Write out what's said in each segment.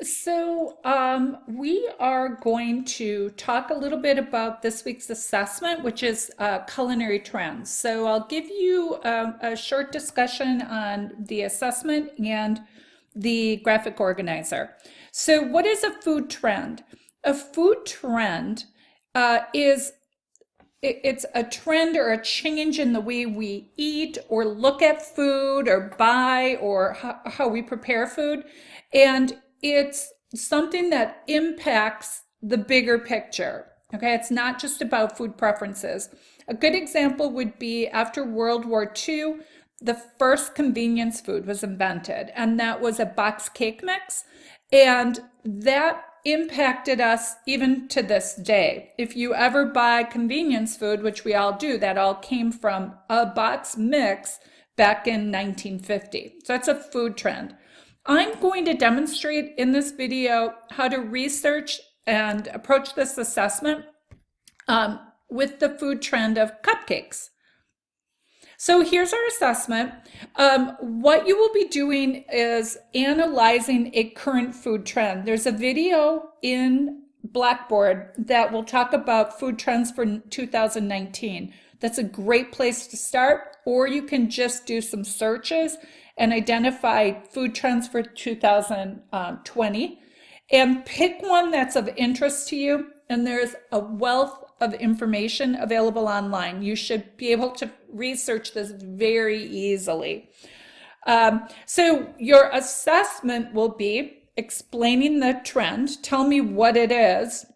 We are going to talk a little bit about this week's assessment, which is culinary trends. So I'll give you a short discussion on the assessment and the graphic organizer. So what is a food trend? A food trend it's a trend or a change in the way we eat or look at food or buy or how we prepare food. And it's something that impacts the bigger picture. Okay, it's not just about food preferences. A good example would be after World War II, the first convenience food was invented, and that was a box cake mix. And that impacted us even to this day. If you ever buy convenience food, which we all do, that all came from a box mix back in 1950. So that's a food trend. I'm going to demonstrate in this video how to research and approach this assessment with the food trend of cupcakes. So here's our assessment. What you will be doing is analyzing a current food trend. There's a video in Blackboard that will talk about food trends for 2019. That's a great place to start, or you can just do some searches and identify food trends for 2020 and pick one that's of interest to you. And there's a wealth of information available online. You should be able to research this very easily. So your assessment will be explaining the trend, tell me what it is,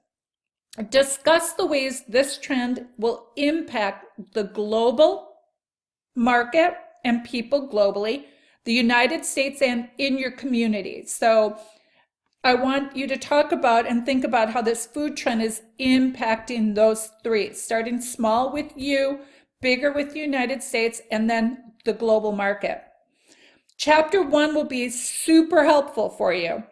discuss the ways this trend will impact the global market and people globally, the United States, and in your community. So I want you to talk about and think about how this food trend is impacting those three, starting small with you, bigger with the United States, and then the global market. Chapter 1 will be super helpful for you.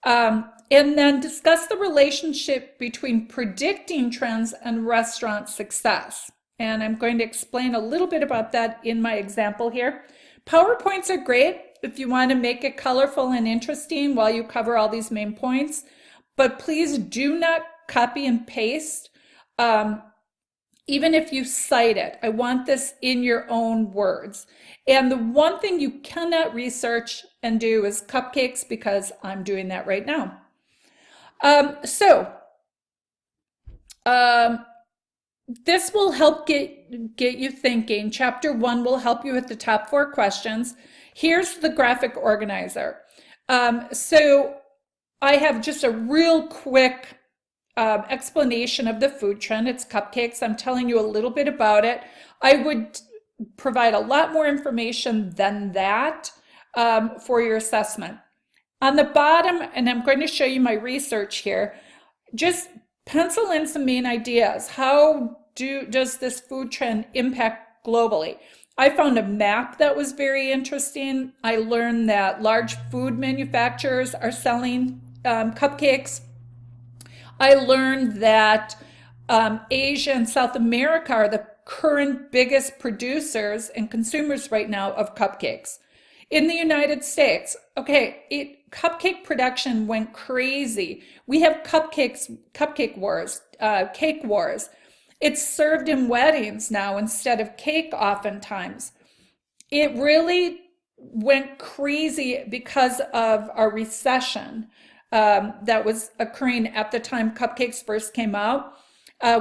And then discuss the relationship between predicting trends and restaurant success. And I'm going to explain a little bit about that in my example here. PowerPoints are great if you want to make it colorful and interesting while you cover all these main points, but please do not copy and paste, even if you cite it. I want this in your own words. And the one thing you cannot research and do is cupcakes, because I'm doing that right now. This will help get you thinking. Chapter 1 will help you with the top 4 questions. Here's the graphic organizer. So I have just a real quick explanation of the food trend. It's cupcakes. I'm telling you a little bit about it. I would provide a lot more information than that for your assessment. On the bottom, and I'm going to show you my research here, just pencil in some main ideas. How does this food trend impact globally? I found a map that was very interesting. I learned that large food manufacturers are selling cupcakes. I learned that Asia and South America are the current biggest producers and consumers right now of cupcakes. In the United States, cupcake production went crazy. We have cupcake wars, cake wars. It's served in weddings now instead of cake oftentimes. It really went crazy because of our recession that was occurring at the time cupcakes first came out.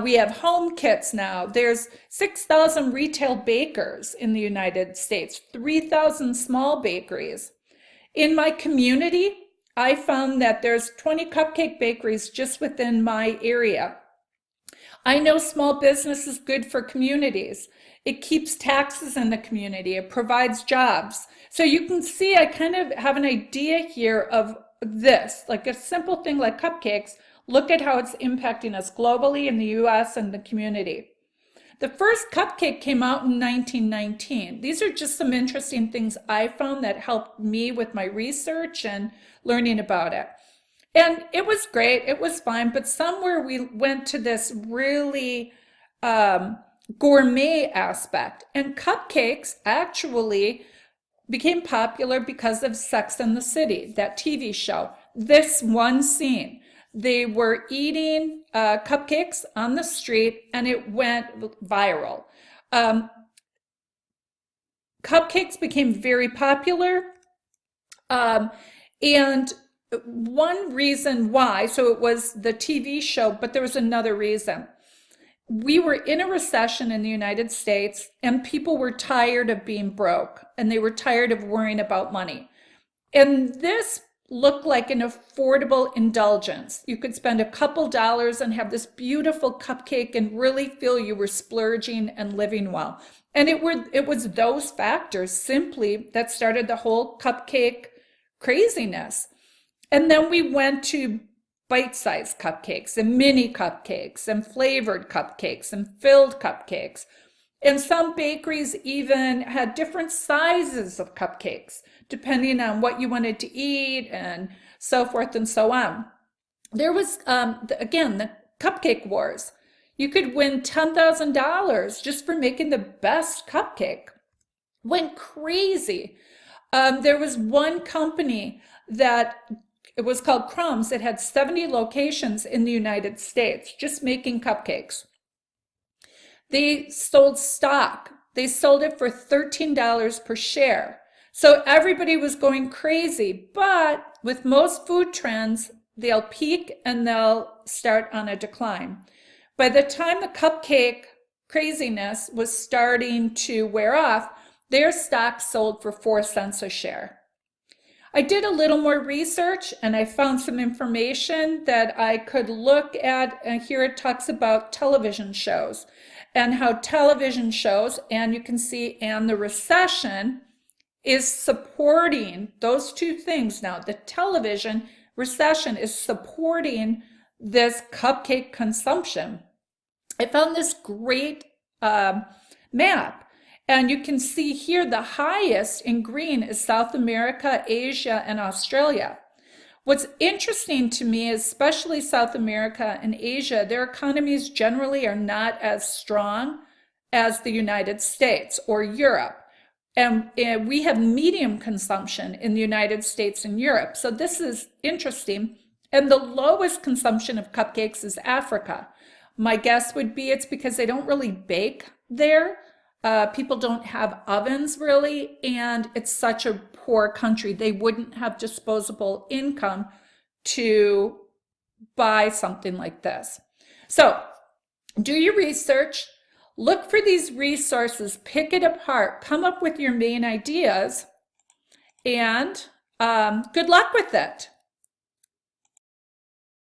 We have home kits now. There's 6,000 retail bakers in the United States, 3,000 small bakeries. In my community, I found that there's 20 cupcake bakeries just within my area. I know small business is good for communities. It keeps taxes in the community. It provides jobs. So you can see I kind of have an idea here of this, like a simple thing like cupcakes. Look at how it's impacting us globally in the US and the community. The first cupcake came out in 1919. These are just some interesting things I found that helped me with my research and learning about it. And it was great, it was fine, but somewhere we went to this really gourmet aspect. And cupcakes actually became popular because of Sex and the City, that TV show. this one scene. They were eating cupcakes on the street, and it went viral. Um, Cupcakes became very popular. Um, and one reason why, so it was the TV show, but there was another reason. We were in a recession in the United States, and people were tired of being broke, and they were tired of worrying about money. And this looked like an affordable indulgence. You could spend a couple dollars and have this beautiful cupcake and really feel you were splurging and living well. And it was those factors simply that started the whole cupcake craziness. And then we went to bite-sized cupcakes and mini cupcakes and flavored cupcakes and filled cupcakes. And some bakeries even had different sizes of cupcakes, depending on what you wanted to eat and so forth and so on. There was, again, the cupcake wars. You could win $10,000 just for making the best cupcake. Went crazy. There was one company that it was called Crumbs. It had 70 locations in the United States just making cupcakes. They sold stock. They sold it for $13 per share. So everybody was going crazy. But with most food trends, they'll peak and they'll start on a decline. By the time the cupcake craziness was starting to wear off, their stock sold for 4 cents a share. I did a little more research and I found some information that I could look at, and here it talks about television shows and how television shows, and you can see, and the recession is supporting those two things now. The television recession is supporting this cupcake consumption. I found this great map. And you can see here the highest in green is South America, Asia, and Australia. What's interesting to me is especially South America and Asia, their economies generally are not as strong as the United States or Europe. And we have medium consumption in the United States and Europe. So this is interesting. And the lowest consumption of cupcakes is Africa. My guess would be it's because they don't really bake there. People don't have ovens really, and it's such a poor country. They wouldn't have disposable income to buy something like this. So do your research, look for these resources, pick it apart, come up with your main ideas, and good luck with it.